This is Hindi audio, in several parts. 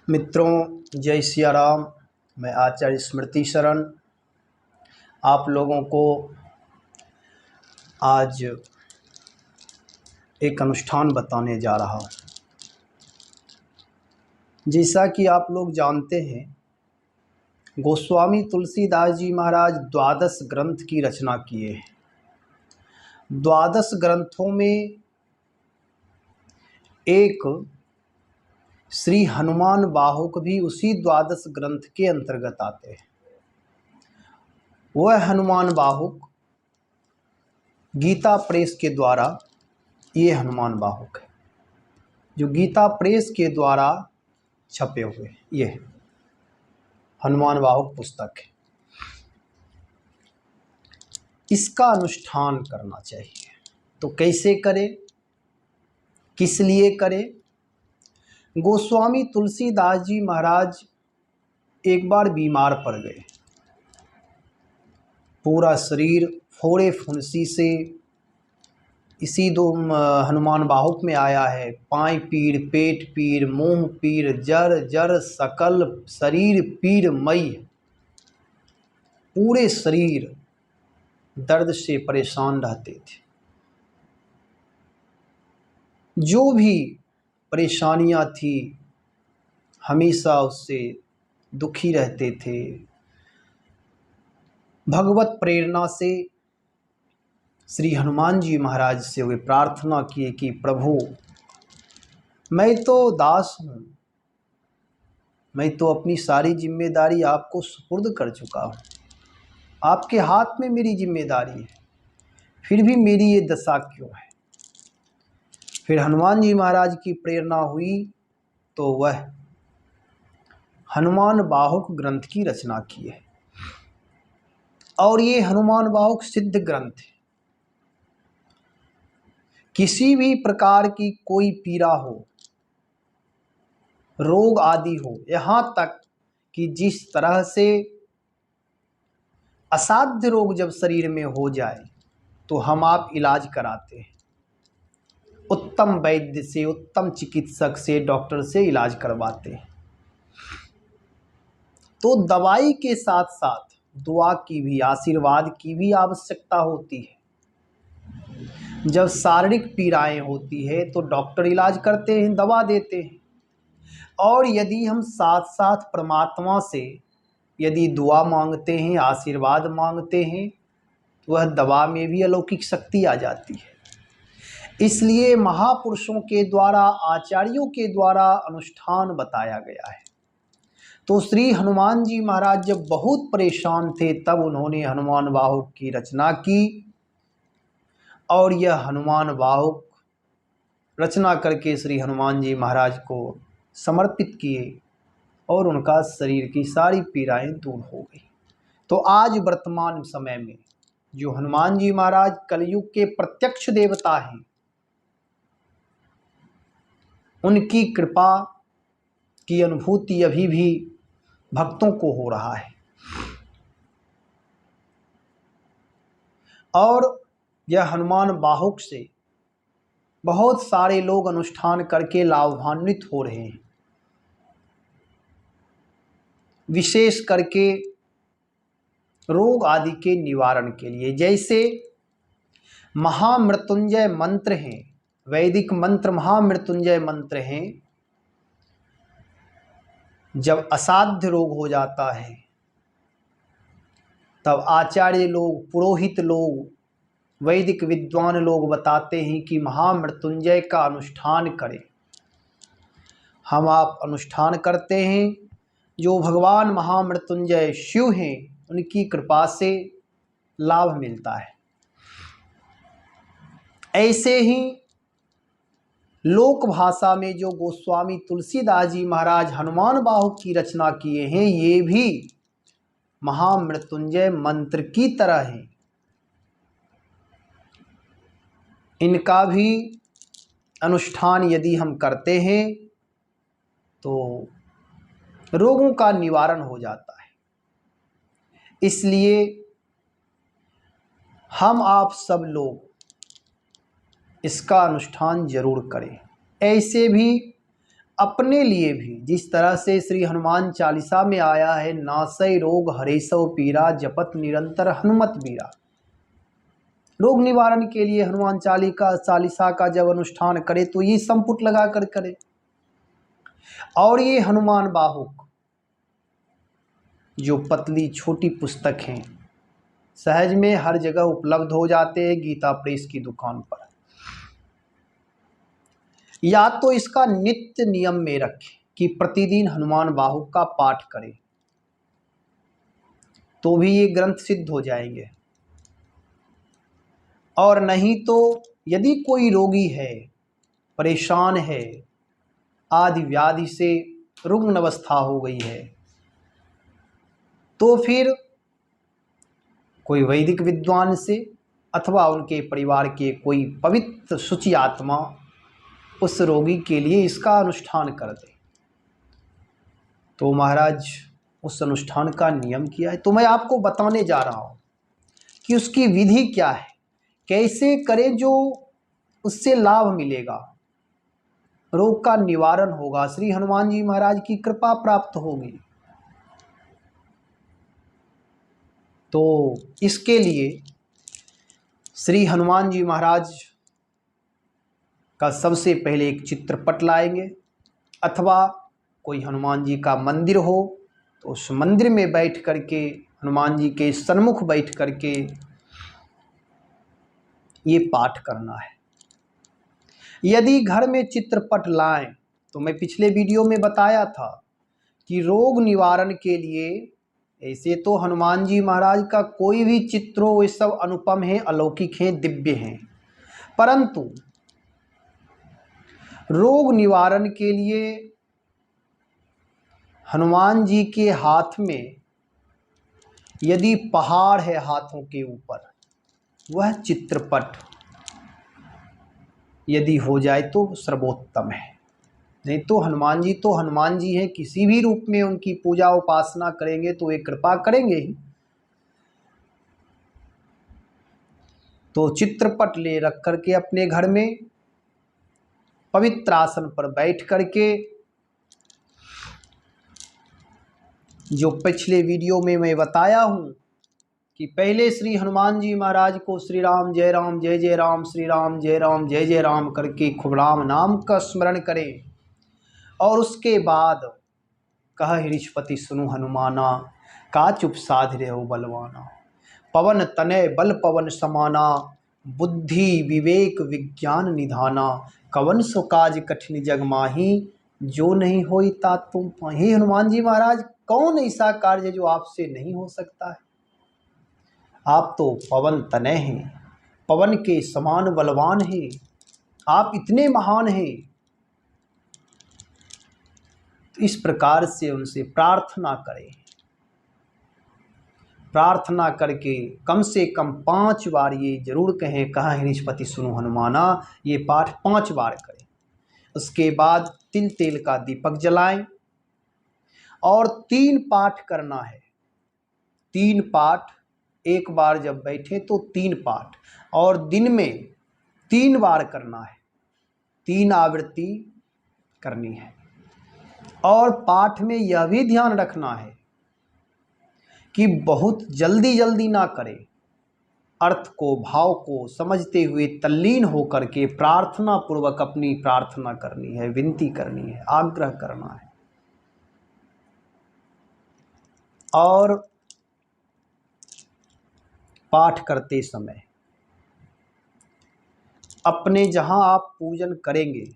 मित्रों, जय सिया राम। मैं आचार्य स्मृति शरण आप लोगों को आज एक अनुष्ठान बताने जा रहा हूँ। जैसा कि आप लोग जानते हैं, गोस्वामी तुलसीदास जी महाराज 12 ग्रंथ की रचना किए हैं। 12 ग्रंथों में एक श्री हनुमान बाहुक भी उसी 12 ग्रंथ के अंतर्गत आते हैं। वह हनुमान बाहुक गीता प्रेस के द्वारा, ये हनुमान बाहुक है जो गीता प्रेस के द्वारा छपे हुए, ये हनुमान बाहुक पुस्तक है। इसका अनुष्ठान करना चाहिए। तो कैसे करें, किस लिए करें? गोस्वामी तुलसीदास जी महाराज एक बार बीमार पड़ गए। पूरा शरीर फोड़े फुंसी से, इसी दो हनुमान बाहुक में आया है। पाँव पीड़, पेट पीड़, मुंह पीड़, जर जर सकल शरीर पीड़मयी। पूरे शरीर दर्द से परेशान रहते थे। जो भी परेशानियां थी हमेशा उससे दुखी रहते थे। भगवत प्रेरणा से श्री हनुमान जी महाराज से वे प्रार्थना किए कि प्रभु, मैं तो दास हूँ, मैं तो अपनी सारी जिम्मेदारी आपको सुपुर्द कर चुका हूँ। आपके हाथ में मेरी जिम्मेदारी है, फिर भी मेरी ये दशा क्यों है? फिर हनुमान जी महाराज की प्रेरणा हुई तो वह हनुमान बाहुक ग्रंथ की रचना की है। और ये हनुमान बाहुक सिद्ध ग्रंथ है। किसी भी प्रकार की कोई पीड़ा हो, रोग आदि हो, यहाँ तक कि जिस तरह से असाध्य रोग जब शरीर में हो जाए तो हम आप इलाज कराते हैं। उत्तम वैद्य से, उत्तम चिकित्सक से, डॉक्टर से इलाज करवाते हैं। तो दवाई के साथ साथ दुआ की भी, आशीर्वाद की भी आवश्यकता होती है। जब शारीरिक पीड़ाएं होती है तो डॉक्टर इलाज करते हैं, दवा देते हैं। और यदि हम साथ साथ परमात्मा से यदि दुआ मांगते हैं, आशीर्वाद मांगते हैं, तो वह दवा में भी अलौकिक शक्ति आ जाती है। इसलिए महापुरुषों के द्वारा, आचार्यों के द्वारा अनुष्ठान बताया गया है। तो श्री हनुमान जी महाराज जब बहुत परेशान थे तब उन्होंने हनुमान बाहुक की रचना की। और यह हनुमान बाहुक रचना करके श्री हनुमान जी महाराज को समर्पित किए और उनका शरीर की सारी पीड़ाएं दूर हो गई। तो आज वर्तमान समय में जो हनुमान जी महाराज कलयुग के प्रत्यक्ष देवता हैं, उनकी कृपा की अनुभूति अभी भी भक्तों को हो रहा है। और यह हनुमान बाहुक से बहुत सारे लोग अनुष्ठान करके लाभान्वित हो रहे हैं। विशेष करके रोग आदि के निवारण के लिए। जैसे महामृत्युंजय मंत्र हैं, वैदिक मंत्र महामृत्युंजय मंत्र हैं। जब असाध्य रोग हो जाता है तब आचार्य लोग, पुरोहित लोग, वैदिक विद्वान लोग बताते हैं कि महामृत्युंजय का अनुष्ठान करें। हम आप अनुष्ठान करते हैं। जो भगवान महामृत्युंजय शिव हैं, उनकी कृपा से लाभ मिलता है। ऐसे ही लोक भाषा में जो गोस्वामी तुलसीदास जी महाराज हनुमान बाहुक की रचना किए हैं, ये भी महामृत्युंजय मंत्र की तरह है। इनका भी अनुष्ठान यदि हम करते हैं तो रोगों का निवारण हो जाता है। इसलिए हम आप सब लोग इसका अनुष्ठान जरूर करें। ऐसे भी अपने लिए भी, जिस तरह से श्री हनुमान चालीसा में आया है, नासै रोग हरेसव पीरा जपत निरंतर हनुमत बीरा। रोग निवारण के लिए हनुमान चालीसा का जब अनुष्ठान करे तो ये संपुट लगा कर करे। और ये हनुमान बाहुक जो पतली छोटी पुस्तक हैं, सहज में हर जगह उपलब्ध हो जाते हैं गीता प्रेस की दुकान पर। या तो इसका नित्य नियम में रखें कि प्रतिदिन हनुमान बाहुक का पाठ करें, तो भी ये ग्रंथ सिद्ध हो जाएंगे। और नहीं तो यदि कोई रोगी है, परेशान है, आदि व्याधि से रुग्ण अवस्था हो गई है, तो फिर कोई वैदिक विद्वान से अथवा उनके परिवार के कोई पवित्र शुचि आत्मा उस रोगी के लिए इसका अनुष्ठान कर दे। तो महाराज उस अनुष्ठान का नियम क्या है, तो मैं आपको बताने जा रहा हूँ कि उसकी विधि क्या है, कैसे करें जो उससे लाभ मिलेगा, रोग का निवारण होगा, श्री हनुमान जी महाराज की कृपा प्राप्त होगी। तो इसके लिए श्री हनुमान जी महाराज का सबसे पहले एक चित्रपट लाएंगे, अथवा कोई हनुमान जी का मंदिर हो तो उस मंदिर में बैठ करके, हनुमान जी के सन्मुख बैठ करके ये पाठ करना है। यदि घर में चित्रपट लाएं तो मैं पिछले वीडियो में बताया था कि रोग निवारण के लिए ऐसे तो हनुमान जी महाराज का कोई भी चित्र हो, वे सब अनुपम हैं, अलौकिक हैं, दिव्य हैं, परंतु रोग निवारण के लिए हनुमान जी के हाथ में यदि पहाड़ है हाथों के ऊपर, वह चित्रपट यदि हो जाए तो सर्वोत्तम है। नहीं तो हनुमान जी हैं, किसी भी रूप में उनकी पूजा उपासना करेंगे तो वे कृपा करेंगे ही। तो चित्रपट ले रख करके अपने घर में पवित्र आसन पर बैठ करके, जो पिछले वीडियो में मैं बताया हूँ कि पहले श्री हनुमान जी महाराज को श्री राम जय जय राम, श्री राम जय जय राम करके खूब राम नाम का स्मरण करें। और उसके बाद कह हृषपति सुनु हनुमाना, का चुप साध रहो बलवाना, पवन तनय बल पवन समाना, बुद्धि विवेक विज्ञान निधाना, कवन सो काज कठिन जग माही, जो नहीं होई तात तुम पाही। हनुमान जी महाराज, कौन ऐसा कार्य जो आपसे नहीं हो सकता है? आप तो पवन तनय हैं, पवन के समान बलवान हैं, आप इतने महान हैं। तो इस प्रकार से उनसे प्रार्थना करें, प्रार्थना करके कम से कम 5 बार ये जरूर कहें, कहा हृषपति सुनो हनुमाना, ये पाठ 5 बार करें। उसके बाद तिल तेल का दीपक जलाएं और 3 पाठ करना है। 3 पाठ, एक बार जब बैठे तो 3 पाठ, और दिन में 3 बार करना है, 3 आवृत्ति करनी है। और पाठ में यह भी ध्यान रखना है कि बहुत जल्दी ना करें, अर्थ को, भाव को समझते हुए तल्लीन होकर के प्रार्थना पूर्वक अपनी प्रार्थना करनी है, विनती करनी है, आग्रह करना है। और पाठ करते समय अपने जहां आप पूजन करेंगे,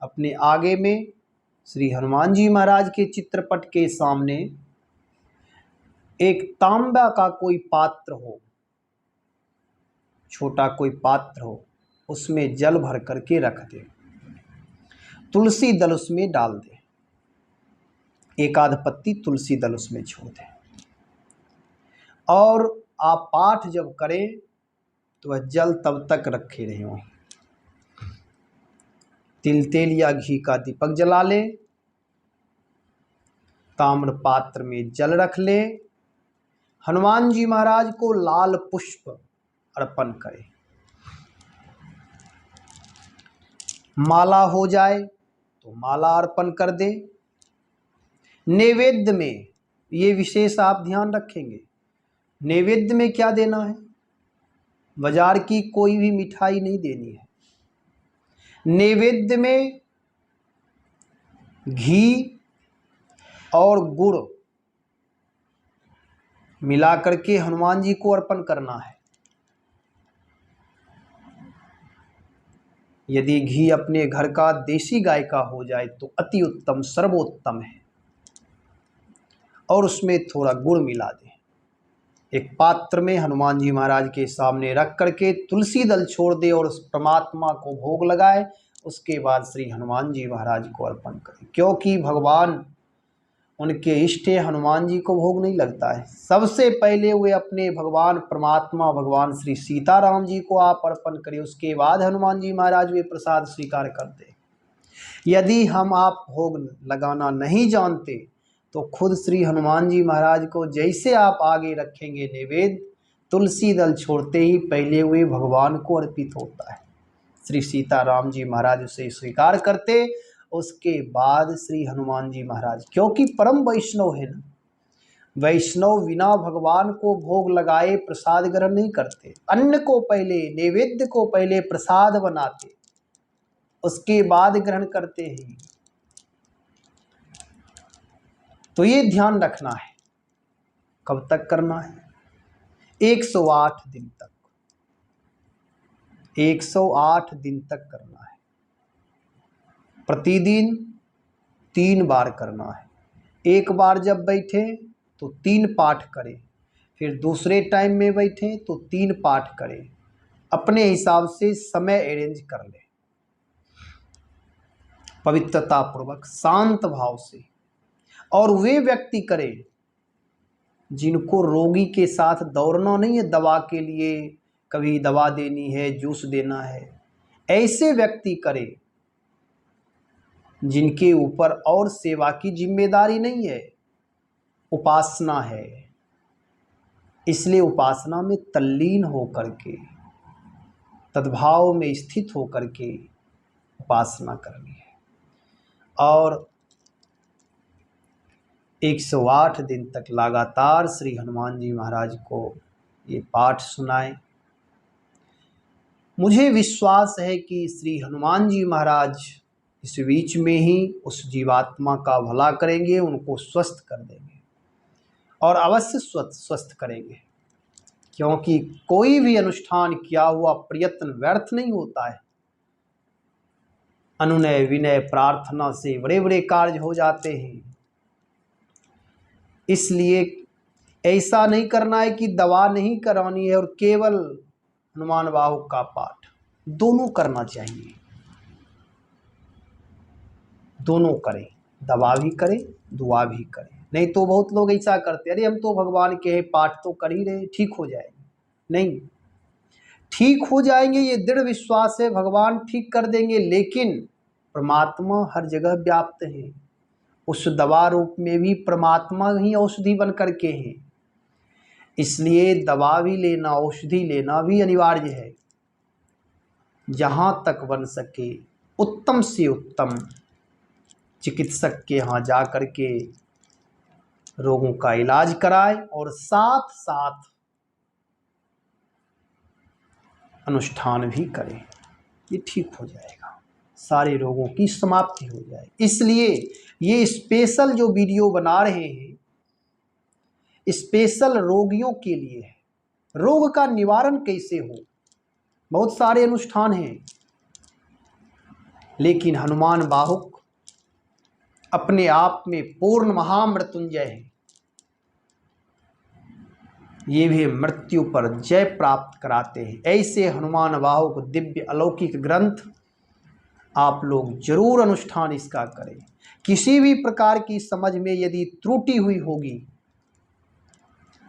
अपने आगे में श्री हनुमान जी महाराज के चित्रपट के सामने एक तांबा का कोई पात्र हो, छोटा कोई पात्र हो, उसमें जल भर करके रख दें, तुलसी दल उसमें डाल दें, एक आध पत्ती तुलसी दल उसमें छोड़ दें। और आप पाठ जब करें तो वह जल तब तक रखे रहे हो। तिल तेल या घी का दीपक जला ले, ताम्र पात्र में जल रख ले, हनुमान जी महाराज को लाल पुष्प अर्पण करें। माला हो जाए तो माला अर्पण कर दे। नैवेद्य में ये विशेष आप ध्यान रखेंगे, नैवेद्य में क्या देना है, बाजार की कोई भी मिठाई नहीं देनी है। नैवेद्य में घी और गुड़ मिला करके हनुमान जी को अर्पण करना है। यदि घी अपने घर का देसी गाय का हो जाए तो अति उत्तम, सर्वोत्तम है। और उसमें थोड़ा गुड़ मिला दें। एक पात्र में हनुमान जी महाराज के सामने रख करके तुलसी दल छोड़ दे और उस परमात्मा को भोग लगाए। उसके बाद श्री हनुमान जी महाराज को अर्पण करें, क्योंकि भगवान उनके इष्ट हनुमान जी को भोग नहीं लगता है। सबसे पहले वे अपने भगवान परमात्मा भगवान श्री सीताराम जी को आप अर्पण करें, उसके बाद हनुमान जी महाराज वे प्रसाद स्वीकार करते। यदि हम आप भोग लगाना नहीं जानते तो खुद श्री हनुमान जी महाराज को जैसे आप आगे रखेंगे नैवेद्य, तुलसी दल छोड़ते ही पहले वे भगवान को अर्पित होता है। श्री सीताराम जी महाराज उसे स्वीकार करते, उसके बाद श्री हनुमान जी महाराज, क्योंकि परम वैष्णव है ना, वैष्णव बिना भगवान को भोग लगाए प्रसाद ग्रहण नहीं करते। अन्न को पहले, नैवेद्य को पहले प्रसाद बनाते, उसके बाद ग्रहण करते हैं। तो ये ध्यान रखना है। कब तक करना है? 108 दिन तक, 108 दिन तक करना है। प्रतिदिन 3 बार करना है। एक बार जब बैठे तो 3 पाठ करें, फिर दूसरे टाइम में बैठे तो 3 पाठ करें। अपने हिसाब से समय अरेंज कर लें, पवित्रता पूर्वक शांत भाव से। और वे व्यक्ति करें जिनको रोगी के साथ दौड़ना नहीं है दवा के लिए, कभी दवा देनी है, जूस देना है। ऐसे व्यक्ति करें जिनके ऊपर और सेवा की जिम्मेदारी नहीं है, उपासना है, इसलिए उपासना में तल्लीन होकर के, तद्भाव में स्थित होकर के उपासना करनी है। और 108 दिन तक लगातार श्री हनुमान जी महाराज को ये पाठ सुनाएं। मुझे विश्वास है कि श्री हनुमान जी महाराज इस बीच में ही उस जीवात्मा का भला करेंगे, उनको स्वस्थ कर देंगे और अवश्य स्वस्थ करेंगे, क्योंकि कोई भी अनुष्ठान किया हुआ प्रयत्न व्यर्थ नहीं होता है। अनुनय विनय प्रार्थना से बड़े बड़े कार्य हो जाते हैं। इसलिए ऐसा नहीं करना है कि दवा नहीं करानी है और केवल हनुमान बाहुक का पाठ, दोनों करना चाहिए। दोनों करें, दवा भी करें, दुआ भी करें। नहीं तो बहुत लोग ऐसा करते, अरे हम तो भगवान के हैं, पाठ तो कर ही रहे, ठीक हो जाएंगे। नहीं, ठीक हो जाएंगे ये दृढ़ विश्वास है, भगवान ठीक कर देंगे, लेकिन परमात्मा हर जगह व्याप्त है। उस दवा रूप में भी परमात्मा ही औषधि बन करके है। इसलिए दवा भी लेना, औषधि लेना भी अनिवार्य है। जहाँ तक बन सके उत्तम से उत्तम चिकित्सक के यहाँ जा कर के रोगों का इलाज कराए और साथ साथ अनुष्ठान भी करें, ये ठीक हो जाएगा, सारे रोगों की समाप्ति हो जाए। इसलिए ये स्पेशल जो वीडियो बना रहे हैं, स्पेशल रोगियों के लिए है। रोग का निवारण कैसे हो, बहुत सारे अनुष्ठान हैं, लेकिन हनुमान बाहुक अपने आप में पूर्ण महामृत्युंजय है। ये भी मृत्यु पर जय प्राप्त कराते हैं। ऐसे हनुमान बाहुक दिव्य अलौकिक ग्रंथ आप लोग जरूर अनुष्ठान इसका करें। किसी भी प्रकार की समझ में यदि त्रुटि हुई होगी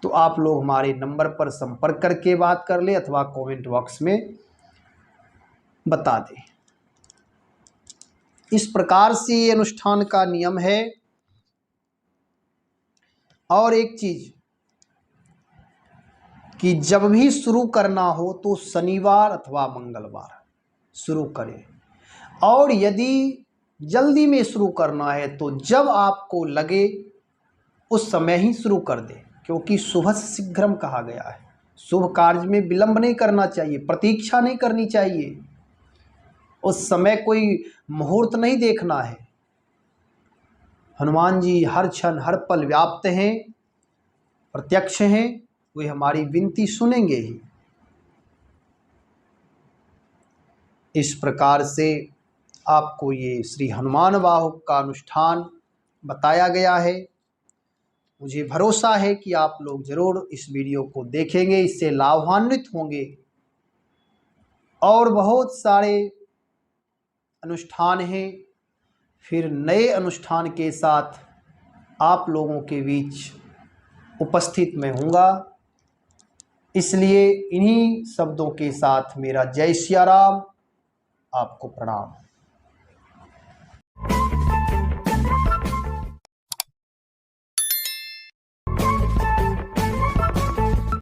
तो आप लोग हमारे नंबर पर संपर्क करके बात कर ले अथवा कमेंट बॉक्स में बता दें। इस प्रकार से ये अनुष्ठान का नियम है। और एक चीज कि जब भी शुरू करना हो तो शनिवार अथवा मंगलवार शुरू करें। और यदि जल्दी में शुरू करना है तो जब आपको लगे उस समय ही शुरू कर दें, क्योंकि शुभ शीघ्रम कहा गया है। शुभ कार्य में विलंब नहीं करना चाहिए, प्रतीक्षा नहीं करनी चाहिए, उस समय कोई मुहूर्त नहीं देखना है। हनुमान जी हर क्षण हर पल व्याप्त हैं, प्रत्यक्ष हैं, वे हमारी विनती सुनेंगे ही। इस प्रकार से आपको ये श्री हनुमान वाहुक का अनुष्ठान बताया गया है। मुझे भरोसा है कि आप लोग ज़रूर इस वीडियो को देखेंगे, इससे लाभान्वित होंगे और बहुत सारे अनुष्ठान हैं। फिर नए अनुष्ठान के साथ आप लोगों के बीच उपस्थित मैं हूँगा। इसलिए इन्हीं शब्दों के साथ मेरा जय सिया राम, आपको प्रणाम।